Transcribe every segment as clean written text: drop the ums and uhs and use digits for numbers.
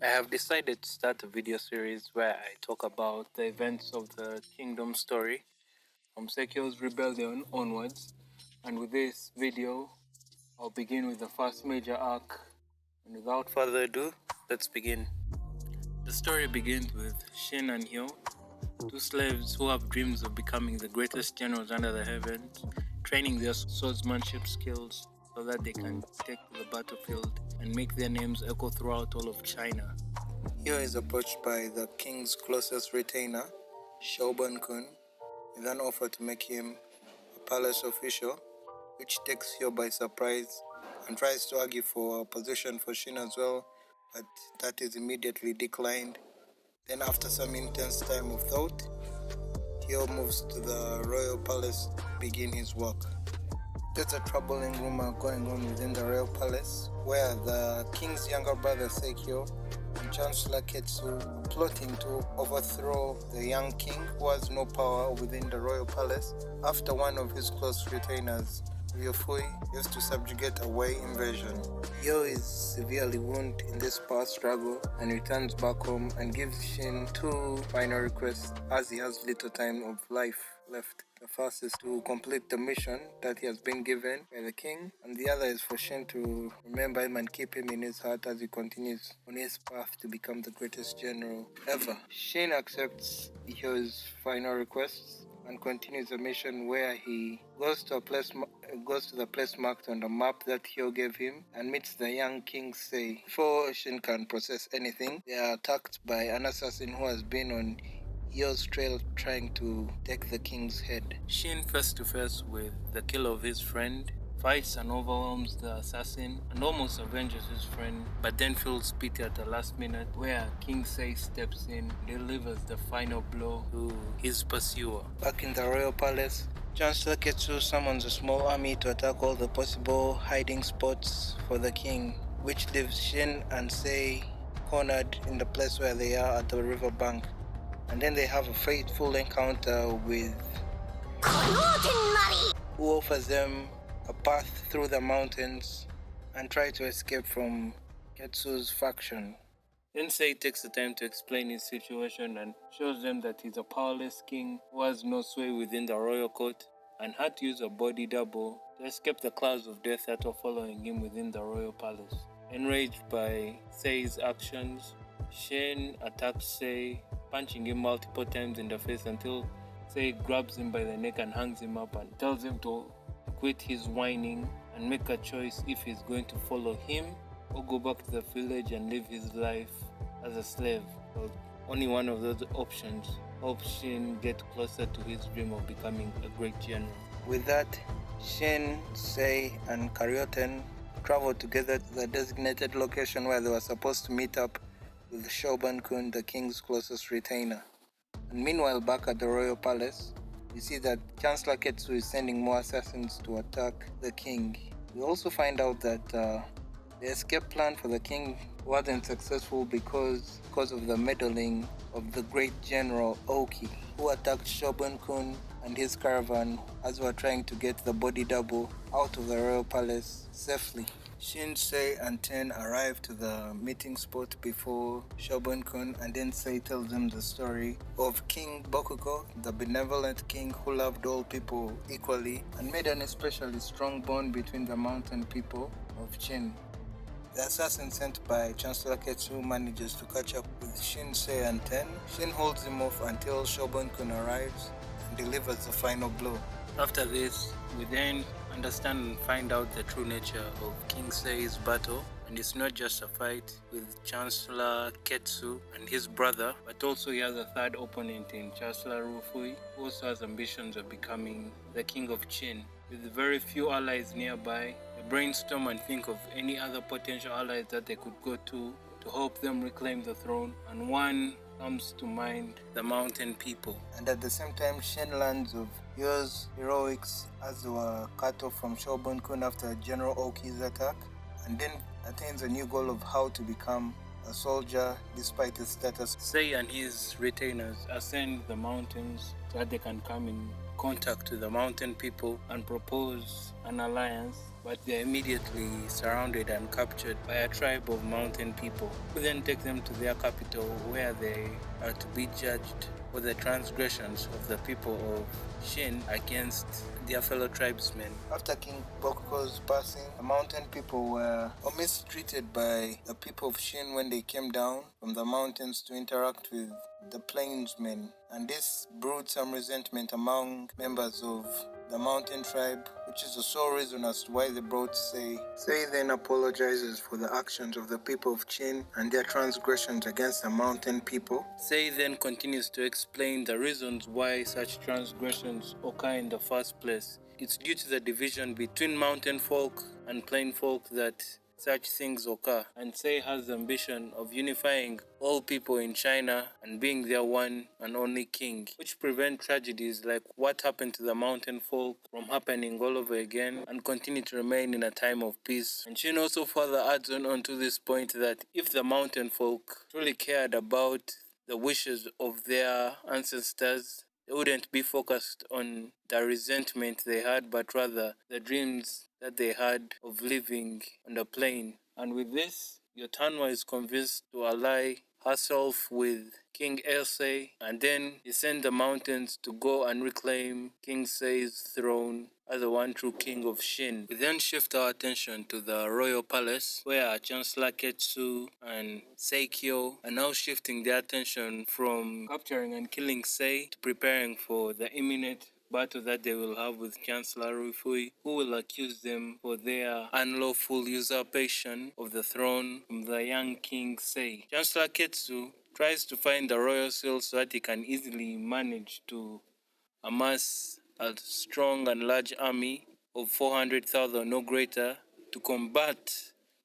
I have decided to start a video series where I talk about the events of the kingdom story from Seikyou's rebellion onwards, and with this video I'll begin with the first major arc, and without further ado, let's begin. The story begins with Shin and Hyo, two slaves who have dreams of becoming the greatest generals under the heavens, training their swordsmanship skills so that they can take to the battlefield and make their names echo throughout all of China. Hyo is approached by the king's closest retainer, Shogun-kun, with an offer to make him a palace official, which takes Hyo by surprise and tries to argue for a position for Shin as well, but that is immediately declined. Then after some intense time of thought, Hyo moves to the royal palace to begin his work. There's a troubling rumor going on within the royal palace where the king's younger brother Seikyou and Chancellor Ketsu plotting to overthrow the young king who has no power within the royal palace after one of his close retainers, Ryofui, used to subjugate a Wei invasion. Hyo is severely wounded in this power struggle and returns back home and gives Shin two final requests as he has little time of life left. The first is to complete the mission that he has been given by the king, and the other is for Shin to remember him and keep him in his heart as he continues on his path to become the greatest general ever. Shin accepts Hyo's final requests and continues the mission where he goes to the place marked on the map that Hyo gave him and meets the young King Sei. Before Shin can process anything, they are attacked by an assassin who has been on Hyo's trail trying to take the king's head. Shin, face to face with the killer of his friend, fights and overwhelms the assassin and almost avenges his friend, but then feels pity at the last minute where King Sei steps in and delivers the final blow to his pursuer. Back in the royal palace, Chancellor Ketsu summons a small army to attack all the possible hiding spots for the king, which leaves Shin and Sei cornered in the place where they are at the riverbank. And then they have a fateful encounter with who offers them a path through the mountains and try to escape from Ketsu's faction. Then Sei takes the time to explain his situation and shows them that he's a powerless king who has no sway within the royal court and had to use a body double to escape the clouds of death that were following him within the royal palace. Enraged by Sei's actions, Shin attacks Sei, punching him multiple times in the face until Sei grabs him by the neck and hangs him up and tells him to quit his whining and make a choice if he's going to follow him or go back to the village and live his life as a slave. So only one of those options helps Shin get closer to his dream of becoming a great general. With that, Shin, Sei, and Karyoten traveled together to the designated location where they were supposed to meet up with Shogun-kun, the king's closest retainer. And meanwhile, back at the royal palace, we see that Chancellor Ketsu is sending more assassins to attack the king. We also find out that the escape plan for the king wasn't successful because of the meddling of the great general Oki, who attacked Shogun-kun and his caravan as we were trying to get the body double out of the royal palace safely. Shin, Sei, and Ten arrive to the meeting spot before Shogun-kun, and then Sei tells them the story of King Bokugo, the benevolent king who loved all people equally and made an especially strong bond between the mountain people of Shin. The assassin sent by Chancellor Ketsu manages to catch up with Shin, Sei, and Ten. Shin holds him off until Shogun-kun arrives and delivers the final blow. After this, we then understand and find out the true nature of King Sei's battle, and it's not just a fight with Chancellor Ketsu and his brother, but also he has a third opponent in Chancellor Ryofui, who also has ambitions of becoming the king of Shin. With very few allies nearby, they brainstorm and think of any other potential allies that they could go to help them reclaim the throne, and one comes to mind: the mountain people. And at the same time, Shin learns of Hyo's heroics as they were cut off from Shogun-kun after General Oki's attack, and then attains a new goal of how to become a soldier despite his status. Sei and his retainers ascend the mountains so that they can come in contact with the mountain people and propose an alliance but they're immediately surrounded and captured by a tribe of mountain people, who then take them to their capital, where they are to be judged for the transgressions of the people of Shin against their fellow tribesmen. After King Boko's passing, the mountain people were mistreated by the people of Shin when they came down from the mountains to interact with the plainsmen, and this brewed some resentment among members of the mountain tribe, which is the sole reason as to why they brought Sei. Sei then apologizes for the actions of the people of Chin and their transgressions against the mountain people. Sei then continues to explain the reasons why such transgressions occur in the first place. It's due to the division between mountain folk and plain folk that such things occur, and Sei has the ambition of unifying all people in China and being their one and only king, which prevent tragedies like what happened to the mountain folk from happening all over again and continue to remain in a time of peace. And Shin also further adds on to this point that if the mountain folk truly cared about the wishes of their ancestors, they wouldn't be focused on the resentment they had, but rather the dreams that they had of living on the plain. And with this, Yotanwa is convinced to ally herself with King Elsei, and then he sent the mountains to go and reclaim King Sei's throne as the one true king of Shin. We then shift our attention to the royal palace, where Chancellor Ketsu and Seikyou are now shifting their attention from capturing and killing Sei to preparing for the imminent battle that they will have with Chancellor Rufui, who will accuse them for their unlawful usurpation of the throne from the young king Sei. Chancellor Ketsu tries to find the royal seal so that he can easily manage to amass a strong and large army of 400,000 or greater to combat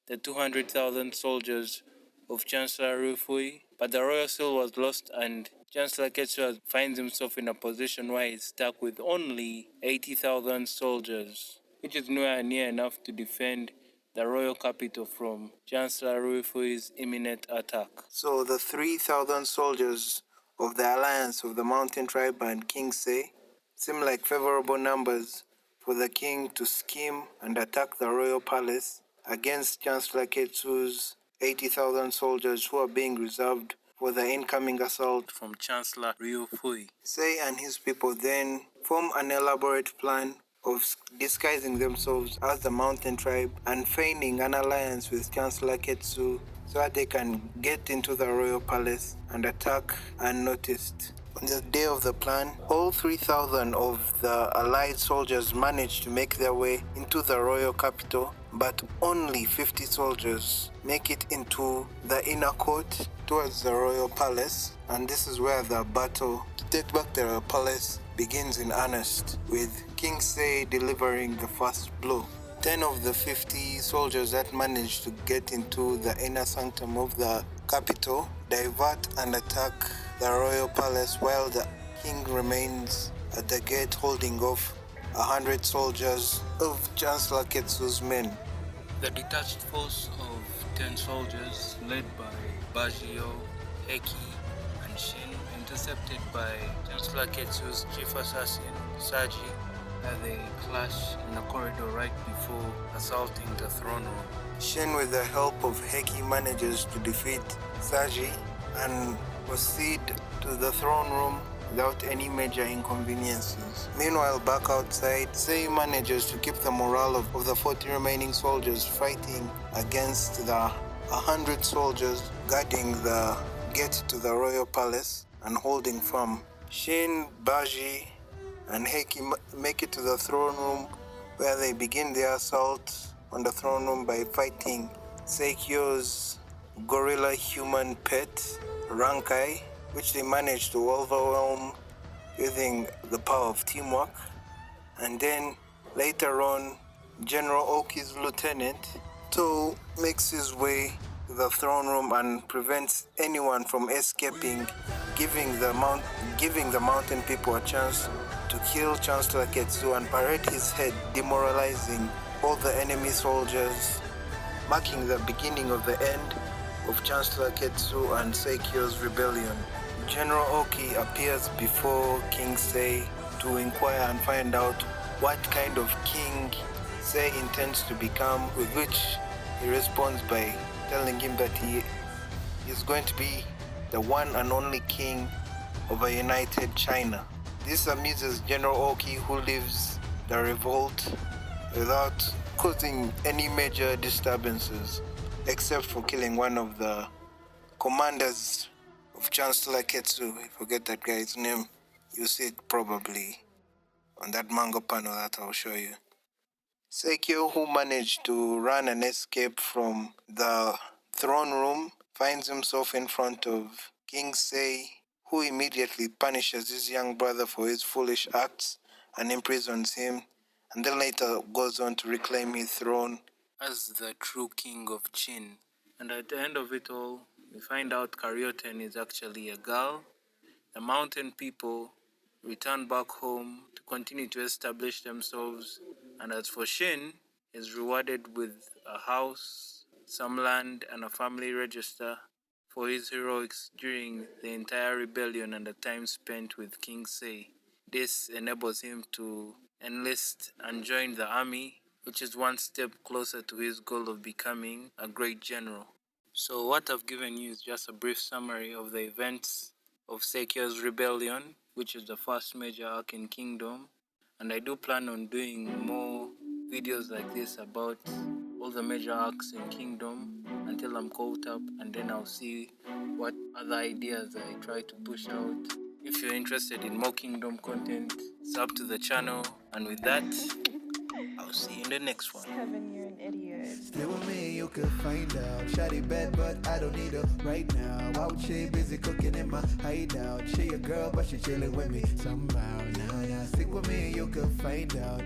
the 200,000 soldiers of Chancellor Rufui, but the royal seal was lost, and Chancellor Ketsu finds himself in a position where he's stuck with only 80,000 soldiers, which is nowhere near enough to defend the royal capital from Chancellor Ruifui's imminent attack. So the 3,000 soldiers of the alliance of the mountain tribe and King Sei seem like favorable numbers for the king to scheme and attack the royal palace against Chancellor Ketsu's 80,000 soldiers who are being reserved for the incoming assault from Chancellor Ryufui. Sei and his people then form an elaborate plan of disguising themselves as the mountain tribe and feigning an alliance with Chancellor Ketsu so that they can get into the royal palace and attack unnoticed. On the day of the plan, all 3,000 of the allied soldiers managed to make their way into the royal capital, but only 50 soldiers make it into the inner court towards the royal palace, and this is where the battle to take back the royal palace begins in earnest, with King Sei delivering the first blow. 10 of the 50 soldiers that managed to get into the inner sanctum of the capital divert and attack the royal palace, while the king remains at the gate holding off 100 soldiers of Chancellor Ketsu's men. The detached force of 10 soldiers led by Bajio, Heki, and Shin, intercepted by Chancellor Ketsu's chief assassin, Saji, as they clash in the corridor right before assaulting the throne room. Shin, with the help of Heki, manages to defeat Saji and proceed to the throne room without any major inconveniences. Meanwhile, back outside, Sei manages to keep the morale of the 40 remaining soldiers fighting against the 100 soldiers guarding the gate to the royal palace and holding firm. Shin, Baji, and Heki make it to the throne room, where they begin their assault on the throne room by fighting Seikyou's gorilla human pet, Rankai, which they managed to overwhelm using the power of teamwork. And then later on, General Oki's lieutenant, To, makes his way to the throne room and prevents anyone from escaping, giving the mountain people a chance to kill Chancellor Ketsu and parade his head, demoralizing all the enemy soldiers, marking the beginning of the end of Chancellor Ketsu and Seikyou's rebellion. General Oki appears before King Sei to inquire and find out what kind of king Sei intends to become, with which he responds by telling him that he is going to be the one and only king of a united China. This amuses General Oki, who leaves the revolt without causing any major disturbances, except for killing one of the commanders of Chancellor Ketsu. I forget that guy's name. You see it probably on that manga panel that I'll show you. Seikyou, who managed to run and escape from the throne room, finds himself in front of King Sei, who immediately punishes his young brother for his foolish acts and imprisons him, and then later goes on to reclaim his throne as the true king of Shin. And at the end of it all, we find out Karyoten is actually a girl. The mountain people return back home to continue to establish themselves, and as for Shin, is rewarded with a house, some land, and a family register for his heroics during the entire rebellion and the time spent with King Sei. This enables him to enlist and join the army, which is one step closer to his goal of becoming a great general. So what I've given you is just a brief summary of the events of Seikyou's rebellion, which is the first major arc in Kingdom, and I do plan on doing more videos like this about all the major arcs in Kingdom until I'm caught up, and then I'll see what other ideas I try to push out. If you're interested in more Kingdom content, sub to the channel, and with that, I'll see you in the next one. Kevin, you're an idiot. Stay with me, you could find out. Shawty bad, but I don't need her right now. Out she busy cooking in my hideout. She a girl, but she chilling with me somehow. Now, stick with me, you could find out.